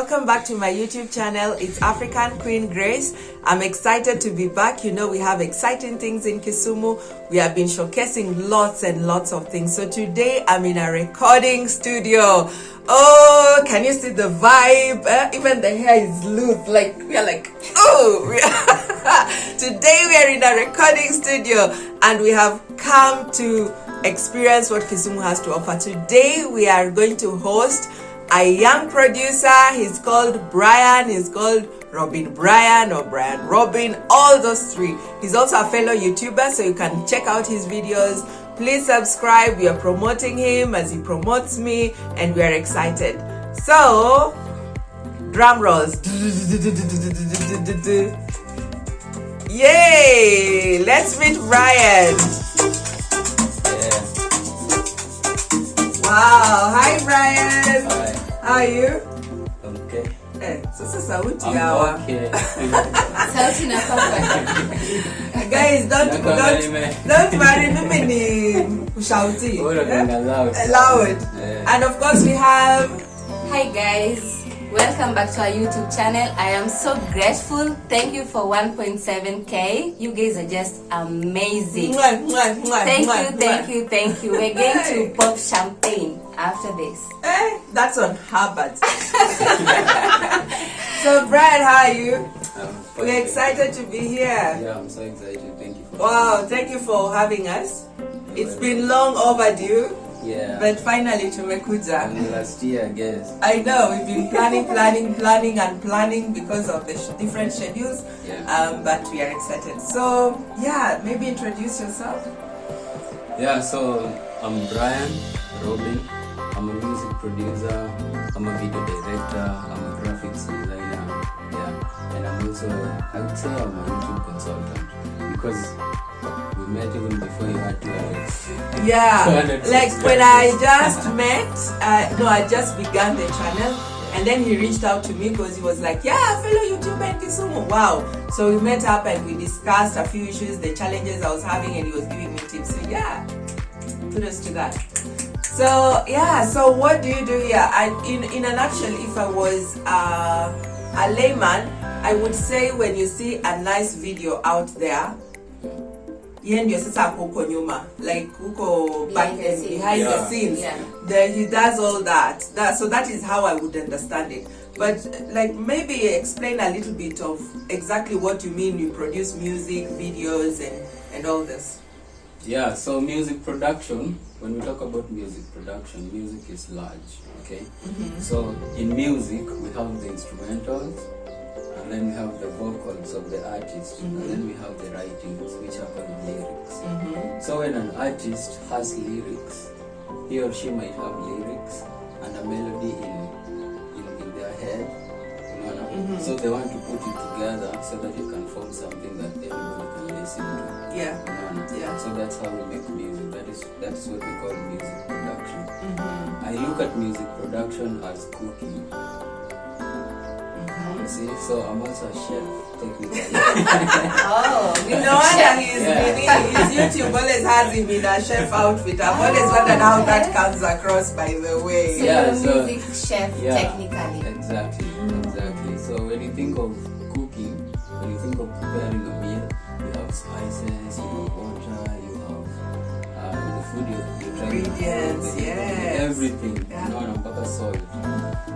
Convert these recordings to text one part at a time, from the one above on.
welcome back to my YouTube channel. It's African Queen Grace. I'm excited to be back. You know, we have exciting things in Kisumu. We have been showcasing lots and lots of things. So today I'm in a recording studio. Oh, can you see the vibe? Even the hair is loose. Like, we are like, oh. Today we are in a recording studio and we have come to experience what Kisumu has to offer. Today we are going to host a young producer. He's called Brian. He's called Robin Brian or Brian Robin, all those three. He's also a fellow YouTuber, so you can check out his videos. Please subscribe. We are promoting him as he promotes me, and we are excited. So, drum rolls. Yay! Let's meet Brian. Wow. Hi, Brian. Hi. How are you? Okay. Sasa sauti I'm yawa. okay. Sauti na papa. Guys, don't worry, mimi ni ushauti. Loud. Yeah. And of course we have Hi guys, welcome back to our YouTube channel. I am so grateful. Thank you for 1.7k. You guys are just amazing. Thank you. We're going to pop champagne after this. That's on Harvard. So Brian, how are you? We're excited to be here. Yeah, I'm so excited. Thank you for Thank you for having us. It's been long overdue. Yeah. But finally tumekuja. Last year, I guess. I know, we've been planning because of the different schedules. Yeah. But we are excited. So, yeah, maybe introduce yourself. Yeah, so I'm Brian Robin. I'm a music producer. I'm a video director. I'm a graphics designer. Yeah. And I'm also, I would say I'm a YouTube consultant because we met even before you had 200. Yeah, 200 like when I just met, I just began the channel, and then he reached out to me because he was like, yeah, fellow YouTuber in Kisumu. Wow. So we met up and we discussed a few issues, the challenges I was having, and he was giving me tips. So yeah, kudos to that. So yeah, so what do you do here? In a nutshell, if I was a layman, I would say when you see a nice video out there, like huko behind the scenes, he does all that. So that is how I would understand it. But like maybe explain a little bit of exactly what you mean. You produce music videos and all this. Yeah, so music production, when we talk about music production, music is large, okay? Mm-hmm. So in music, we have the instrumentals, and then we have the vocals of the artist, mm-hmm. and then we have the writings, which are called lyrics. Mm-hmm. So when an artist has lyrics, he or she might have lyrics and a melody in their head, you know? Mm-hmm. So they want to put it together so that you can form something that everybody can listen to. Yeah. Yeah. So that's how we make music. That's what we call music production. Mm-hmm. I look at music production as cooking. Mm-hmm. See, so I'm also a chef technically. No wonder his YouTube always has him in a chef outfit. I've always wondered how that comes across, by the way. So Yeah, you're a so- music chef technically. Exactly. So when you think of cooking, when you think of preparing a meal, you have spices, you have water, you have the food you're trying Ingredients, to yes. everything, Yeah. mpaka salt.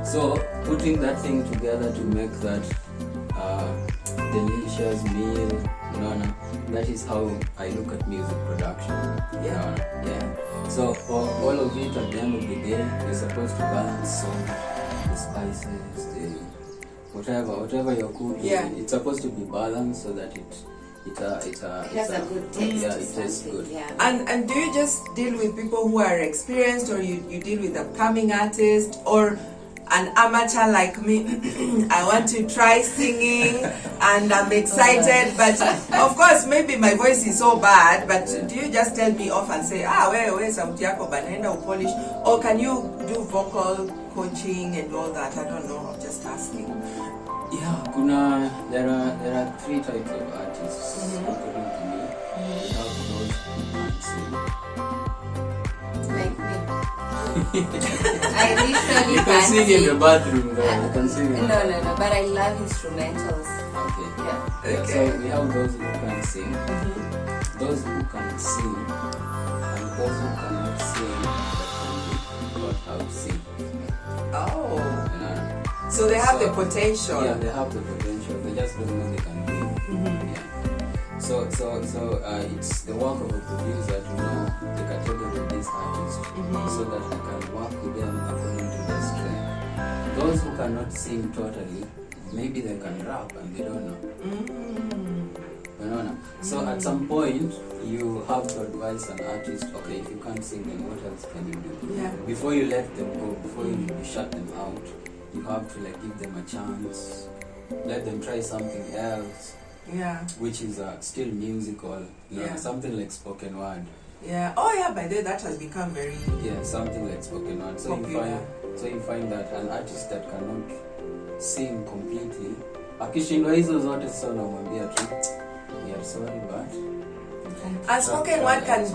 So putting that thing together to make that delicious meal, that is how I look at music production. Yeah. So for all of it, at the end of the day, you're supposed to balance salt, the spices, whatever you're cooking. Yeah. It's supposed to be balanced so that it has a good taste. Yeah, it tastes good. Yeah. And do you just deal with people who are experienced, or you deal with upcoming artists, or an amateur like me? I want to try singing and I'm excited, but of course maybe my voice is so bad, but do you just tell me off and say, wewe sauti yako banaenda upolish, or can you do vocal coaching and all that? I don't know, I'm just asking. Yeah, there are three types of artists, according to me. We have those who can sing. Like me. I literally You can sing in the bathroom though. You can sing in No, but I love instrumentals. Okay. Yeah. So we have those who can sing, those who can sing, and those who cannot sing but can be taught how to sing. Oh. Yeah. So they have the potential. Yeah, they have the potential. They just don't know they can do it. Yeah. So it's the work of a producer to know the category of this artist so that they can work with them according to their strength. Those who cannot sing totally, maybe they can rap and they don't know. So at some point, you have to advise an artist, okay, if you can't sing, then what else can you do? Yeah. Before you let them go, before you shut them out, you have to give them a chance, let them try something else. Yeah. Which is still musical, something like spoken word. Yeah. Oh yeah, by then that has become very something like spoken word. So you find that an artist that cannot sing completely, akishindwa hizo zote sasa unamwambia tu we are sorry but and spoken word can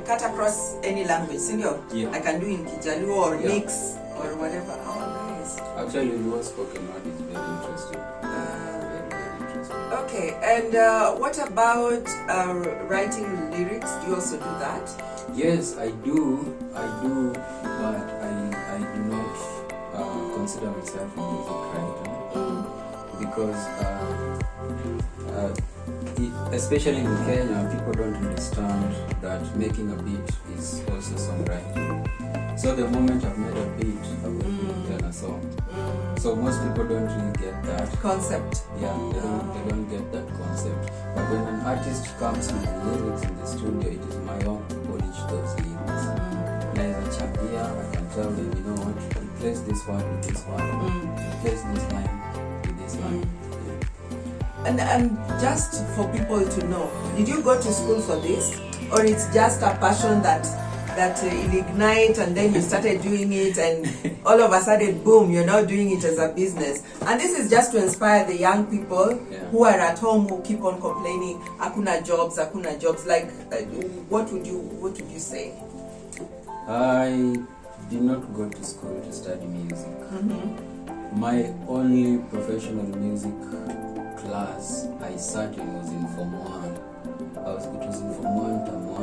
cut across any language, sindio? Yeah. I can do in Kijaluo or mix or whatever. Oh nice. Actually what spoken word is very interesting. Okay, and what about writing lyrics? Do you also do that? Yes, I do, but I do not consider myself a music writer because especially in Kenya, people don't understand that making a beat is also songwriting. So the moment I've made a beat, I've written a song. So most people don't really get that concept. Yeah, they don't get that concept. But when an artist comes with the lyrics in the studio, it is my own to polish those lyrics. Like a champion, I can tell them, you know what, replace this one with this one, replace this line with this line. And just for people to know, did you go to school for this, or it's just a passion that will ignite and then you started doing it and all of a sudden boom, you're now doing it as a business? And this is just to inspire the young people who are at home, who keep on complaining hakuna jobs. Like what would you say? I did not go to school to study music. My only professional music class I sat in was in Form 1. It was in Form 1, Term 1,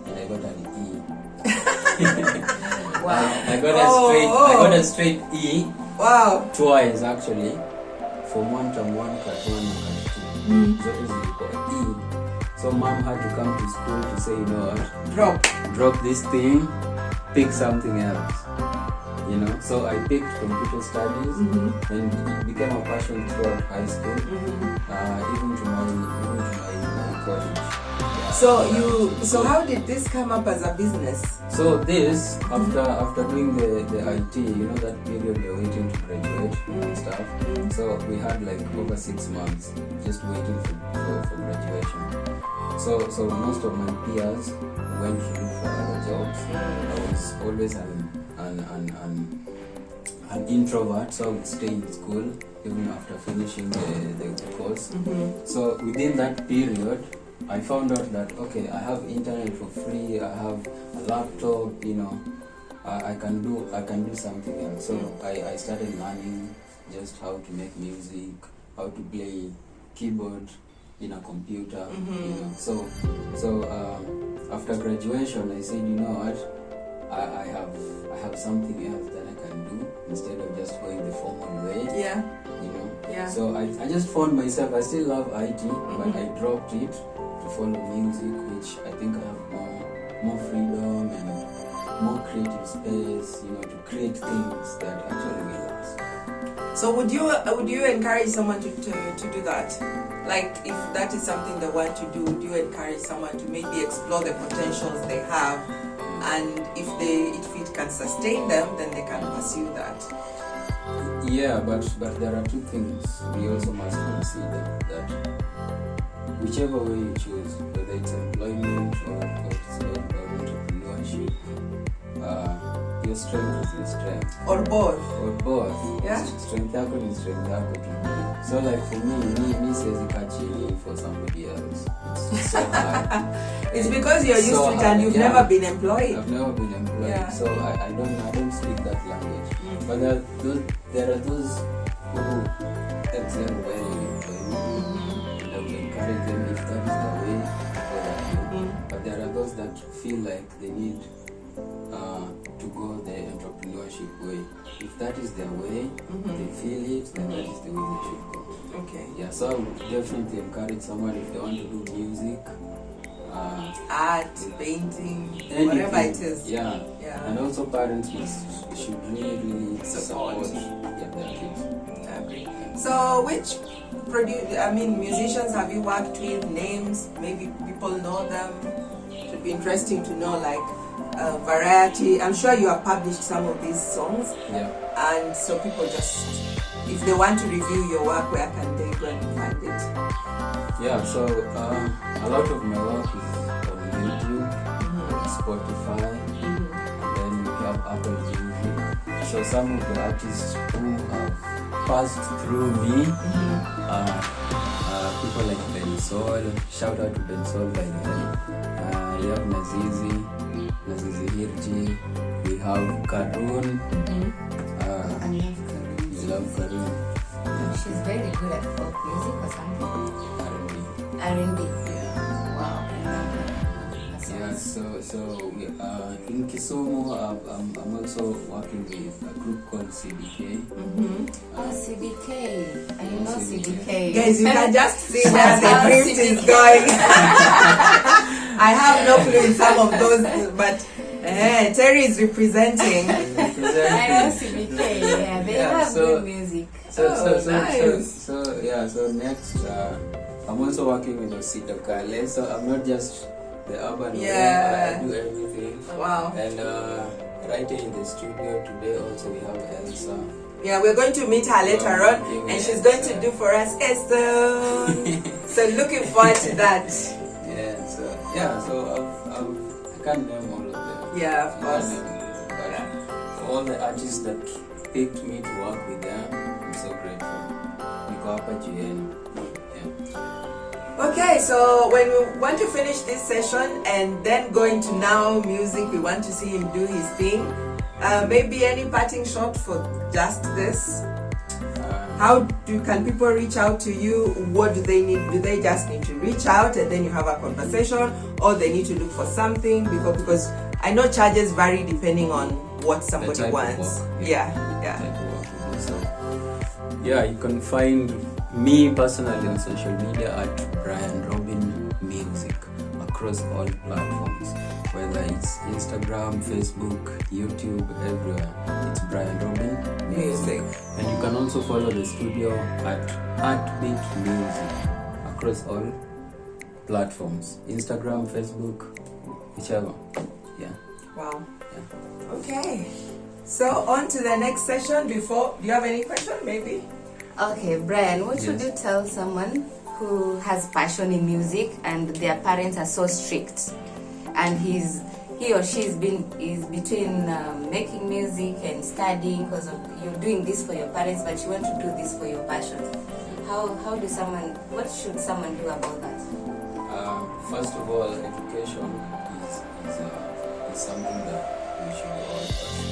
and I got an E. Wow. I got a straight E. Wow. Twice actually. Form 1, Term 1, Cut 1, and Cut 2. So it was E. So mom had to come to school to say, you know what? Drop this thing, pick something else. You know, so I picked computer studies, and it became a passion throughout high school, even to my college. So how did this come up as a business? So this, after doing the IT, you know that period you're waiting to graduate and stuff. So we had over 6 months just waiting for graduation. So most of my peers went to look for other jobs. I was always an introvert, so I would stay in school even after finishing the course. So within that period, I found out that okay, I have internet for free, I have a laptop, you know, I can do something else. So I started learning just how to make music, how to play keyboard in a computer, you know. So after graduation, I said, you know what, I have something else that I can do instead of just going the formal way. Yeah. You know. Yeah. So I just found myself. I still love IT, but I dropped it to follow music, which I think I have more freedom and more creative space, you know, to create things that actually will last. So would you encourage someone to do that? Like if that is something they want to do, would you encourage someone to maybe explore the potentials they have, and if it can sustain them, then they can pursue that? Yeah, but there are two things we also must consider, that whichever way you choose, whether it's employment or entrepreneurship, your strength is your strength. Or both. Yeah. Strength yako ni strength yako tu. So like for me siwezi kaa chini for somebody else. It's so hard. It's because you're used to it and you've never been employed. I've never been employed. right? Yeah. So I don't speak that language. But there are those who excel well in employment. And I would encourage them if that is the way for that. But there are those that feel like they need to go the entrepreneurship way. If that is their way, they feel it, then that is the way they should go. Okay. Yeah, so I would definitely encourage someone if they want to do music, art, painting, anything, whatever it is. Yeah. And also parents should really support their kids. I agree. So which musicians have you worked with? Names, maybe people know them. It would be interesting to know, like, variety. I'm sure you have published some of these songs. Yeah. And so people just, if they want to review your work, where can they go and find it? Yeah, so a lot of my work is on YouTube, Spotify, and then we have Apple Music. So some of the artists who have passed through me, people like Bensoul, shout out to Bensoul by the way. We have Nazizi Hirji, we have Karun. I love Karun. We love Karun. She's very good at folk music or something. R&B. R&B. Yeah. Wow. Yeah, so in Kisumu, I'm also working with a group called CBK. Oh, CBK. I know CBK. Guys, you can just see where the drift is going. I have no clue in some of those, but Terry is representing. I know CBK. Yeah, they have good music. So Nice. next, I'm also working with Osita Kale, so I'm not just the urban Yeah. I do everything. Wow. And right here in the studio today also we have Elsa. Yeah, we're going to meet her later on, and she's going to do for us Esther. So looking forward to that. So I can't name all of them. Yeah, of course. But for all the artists that picked me to work with them, I'm so grateful. Niko hapa juu yenu. Okay, so when we want to finish this session and then go into now music, we want to see him do his thing. Maybe any parting shot for just this? How can people reach out to you? What do they need? Do they just need to reach out and then you have a conversation, or they need to look for something? Because I know charges vary depending on what somebody wants. Yeah. So you can find me personally on social media at Brian Robin Music across all platforms, whether it's Instagram, Facebook, YouTube, everywhere. It's Brian Robin Music. And you can also follow the studio at ARTBEAT Music across all platforms, Instagram, Facebook, whichever. Wow. Okay. So on to the next session. Do you have any question maybe? Okay, Brian, what should you tell someone who has passion in music and their parents are so strict, and he or she is between making music and studying because you're doing this for your parents, but you want to do this for your passion? What should someone do about that? First of all, education is something that we should all pursue.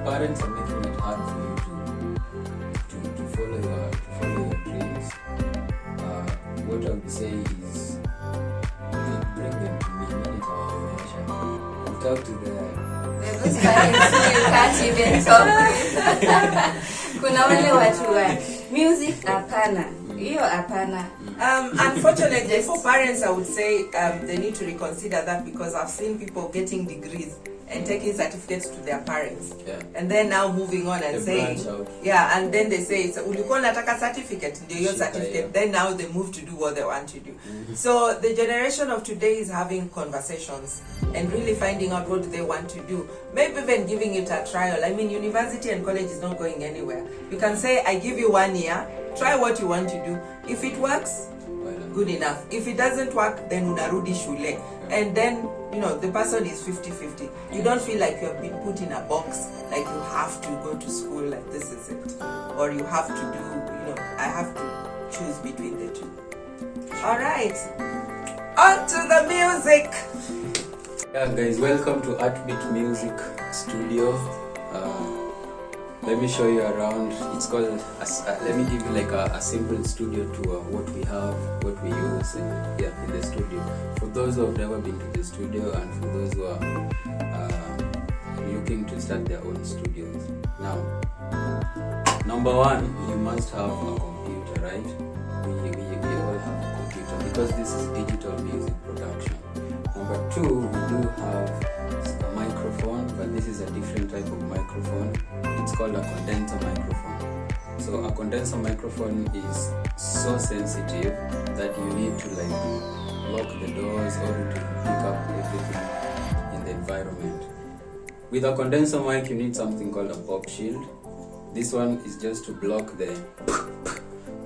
Parents are making it hard for you to follow your dreams. What I would say is bring them to me, manage our relationship. Talk to them. Those parents who you can't even talk with. Kuna wale watu wa music hapana. Hiyo hapana. Unfortunately, for parents, I would say they need to reconsider that, because I've seen people getting degrees and taking certificates to their parents, and then now moving on and saying, and then they say, ulikuwa nataka certificate, ndio your certificate. Then now they move to do what they want to do. So the generation of today is having conversations and really finding out what they want to do. Maybe even giving it a trial. I mean, university and college is not going anywhere. You can say, I give you 1 year, try what you want to do. If it works, good enough. If it doesn't work, then unarudi shule. And then, the person is 50-50. You don't feel like you have been put in a box, like you have to go to school, like this is it. Or you have to do, I have to choose between the two. All right, on to the music. Yeah, guys, welcome to ARTBEAT Music Studio. Let me show you around. It's called, let me give you like a simple studio tour, what we have, what we use in the studio. For those who have never been to the studio and for those who are looking to start their own studios. Now, number one, you must have a computer, right? We all have a computer because this is digital music production. Number two, we do have a microphone, but this is a different type of microphone. It's called a condenser microphone. So a condenser microphone is so sensitive that you need to like lock the doors or to pick up everything in the environment. With a condenser mic, you need something called a pop shield. This one is just to block the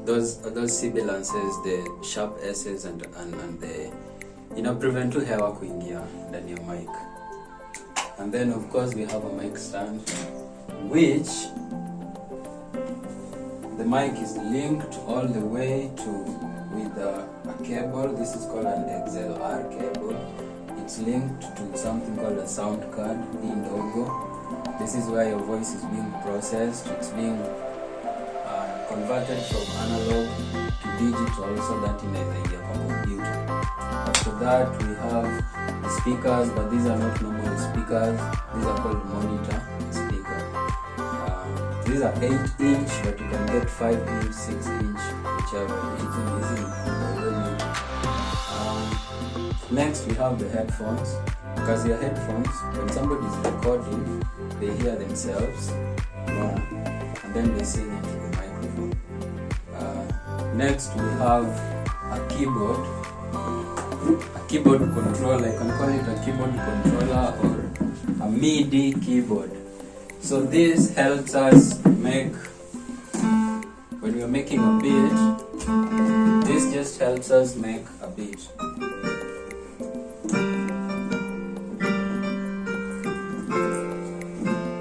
those sibilances, the sharp S's and the prevent to hewa kuingia ndani ya mic. And then of course we have a mic stand, which the mic is linked all the way with a cable. This is called an XLR cable. It's linked to something called a sound card in logo. This is where your voice is being processed. It's being converted from analog to digital, so that in a computer. After that we have the speakers, but these are not normal speakers. These are called monitor speakers. These are 8-inch, but you can get 5-inch, 6-inch, whichever. It's easy. Next we have the headphones. Because your headphones, when somebody is recording, they hear themselves, and then they sing into the microphone. Next we have a keyboard controller. I can call it a keyboard controller or a MIDI keyboard. So this helps us make, when we are making a beat, this just helps us make a beat.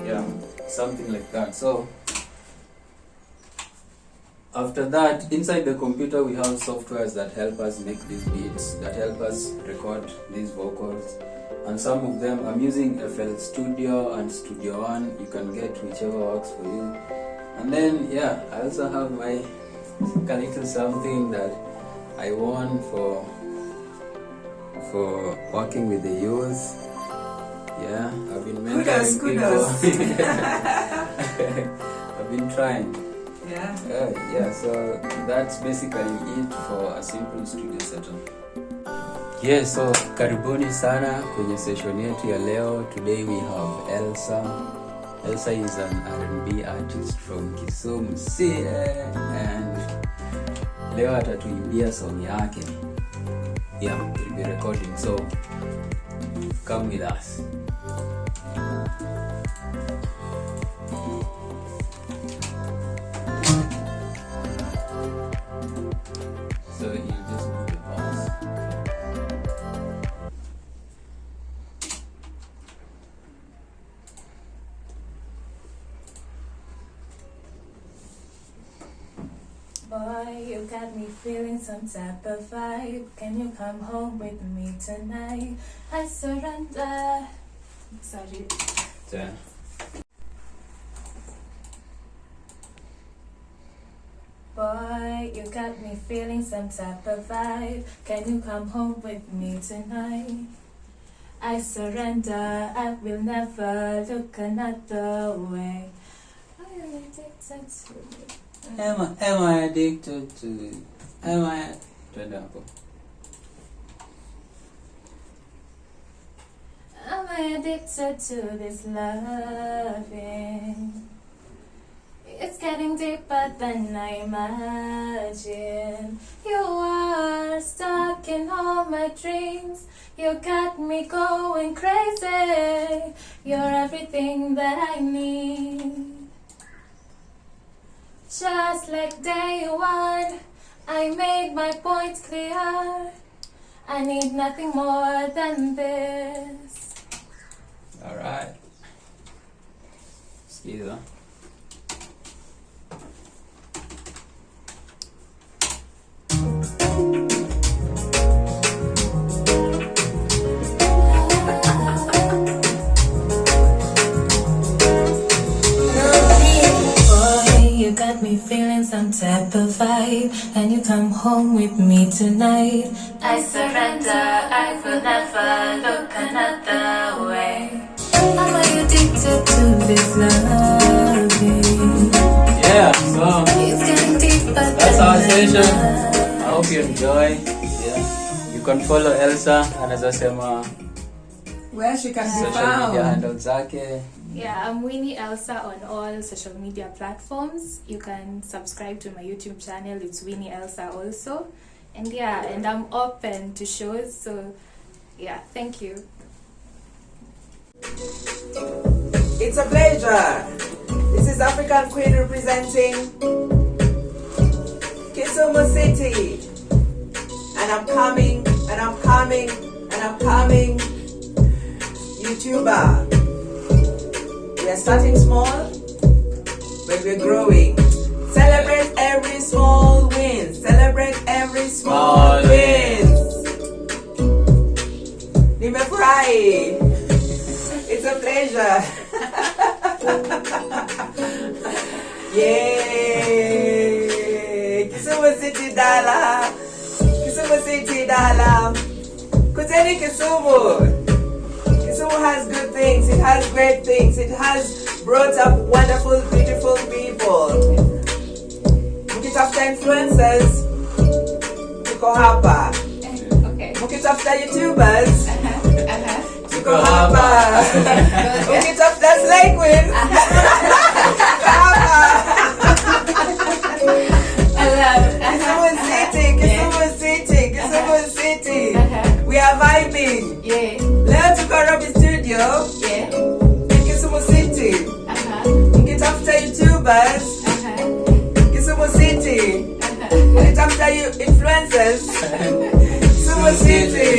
Yeah, something like that. So after that, inside the computer we have softwares that help us make these beats, that help us record these vocals. And some of them, I'm using FL Studio and Studio One. You can get whichever works for you. And then, I also have my little something that I won for working with the youth. Yeah, I've been mentoring people. I've been trying. So that's basically it for a simple studio setup. So karibuni sana kwenye session yetu ya leo. Today we have Elsa. Elsa is an R&B artist from Kisumu, and leo atatuimbia song yake. We'll be recording, so come with us. So you just put the verse. Boy, you got me feeling some type of vibe. Can you come home with me tonight? I surrender. Sorry. Yeah. Boy, you got me feeling some type of vibe. Can you come home with me tonight? I surrender. I will never look another way. I am addicted to you. Am I addicted to it? Am I? Am I addicted to this loving? It's getting deeper than I imagine. You are stuck in all my dreams. You got me going crazy. You're everything that I need. Just like day one, I made my point clear. I need nothing more than this. All right. Skiza. You got me feeling some type of vibe, and you come home with me tonight. I surrender, I will never look another way. I'm addicted to this loving. Yeah, so It's getting deeper. that's our session. I hope you enjoy. Yeah, you can follow Elsa anazasema Where she can be social media found. handles zake. Yeah, I'm Winnie Elsa on all social media platforms. You can subscribe to my YouTube channel. It's Winnie Elsa also. And yeah, and I'm open to shows. So yeah, thank you. It's a pleasure. This is African Queen representing Kisumu City. And I'm coming, and I'm coming, and I'm coming. YouTuber. We are starting small, but we're growing. Celebrate every small win. Celebrate every small win. Nimefurahi. It's a pleasure. Yay! Kisumu City Dala. Kisumu City Dala. Kuteni Kisumu. Kisumu has good things, it has great things, it has brought up wonderful, beautiful people. Mukitafuta influencers, tuko hapa. Okay. Mukitafuta YouTubers, tuko hapa. Mukitafuta slay queens, tuko hapa. Kisumu City, Kisumu City, Kisumu City. We are vibing. Yeah. Leo tuko Robi Studio Yeah. in Kisumu City. Mkitafuta YouTubers, Kisumu City. Mkitafuta influencers, Kisumu City.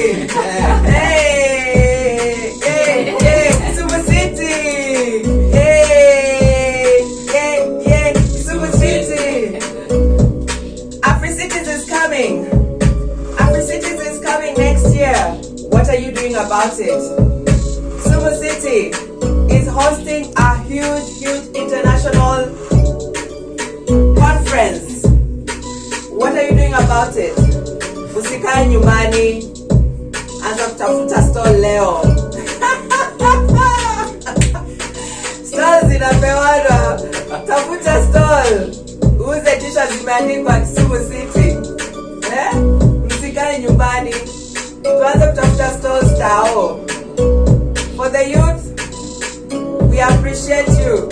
Hey, hey, hey, Kisumu City. Hey, yeah, yeah, Kisumu City. AfriCities is coming. AfriCities is coming next year. What are you doing about it? Kisumu City is hosting a huge international conference. What are you doing about it? Usikae nyumbani, anza kutafuta stall leo. Stall zinapewana, tafuta stall. Uuze t-shirt zimeandikwa Kisumu City. Msikae nyumbani. Tuanze kutafuta stores tao. For the youth, we appreciate you.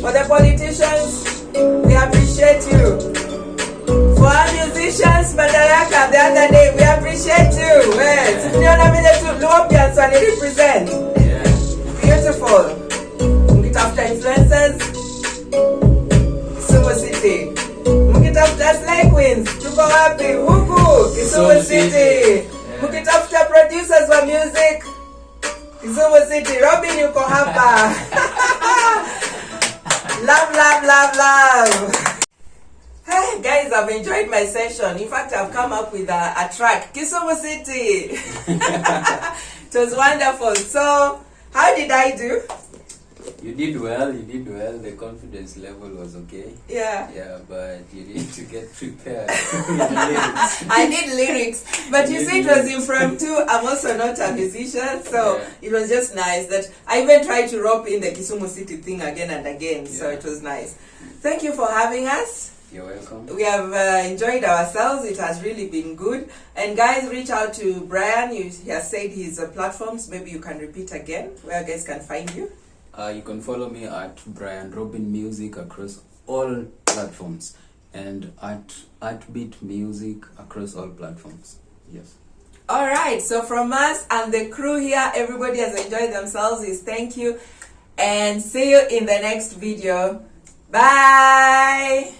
For the politicians, we appreciate you. For our musicians, Madaraka, the other day, we appreciate you. Yes, represent. Yeah. Beautiful. Mkitafuta influencers, Kisumu City. Mkitafuta slay queens, tuko wapi? Huku, Kisumu City. Mkitafuta producers wa music, Kisumu City. Robin yuko hapa. Love, love, love, love. Hey guys, I've enjoyed my session. In fact, I've come up with a track, Kisumu City. It was wonderful. So, how did I do? You did well, you did well. The confidence level was okay. Yeah. Yeah, but you need to get prepared. I need lyrics. But you see, it was impromptu. I'm also not a musician, so Yeah. it was just nice that I even tried to rope in the Kisumu City thing again and again. So Yeah. it was nice. Thank you for having us. You're welcome. We have enjoyed ourselves. It has really been good. And guys, reach out to Brian. He has said his platforms. Maybe you can repeat again where guys can find you. You can follow me at Brian Robin Music across all platforms, and at ARTBEAT Music across all platforms. Yes. All right. So from us and the crew here, everybody has enjoyed themselves. Is thank you, and see you in the next video. Bye.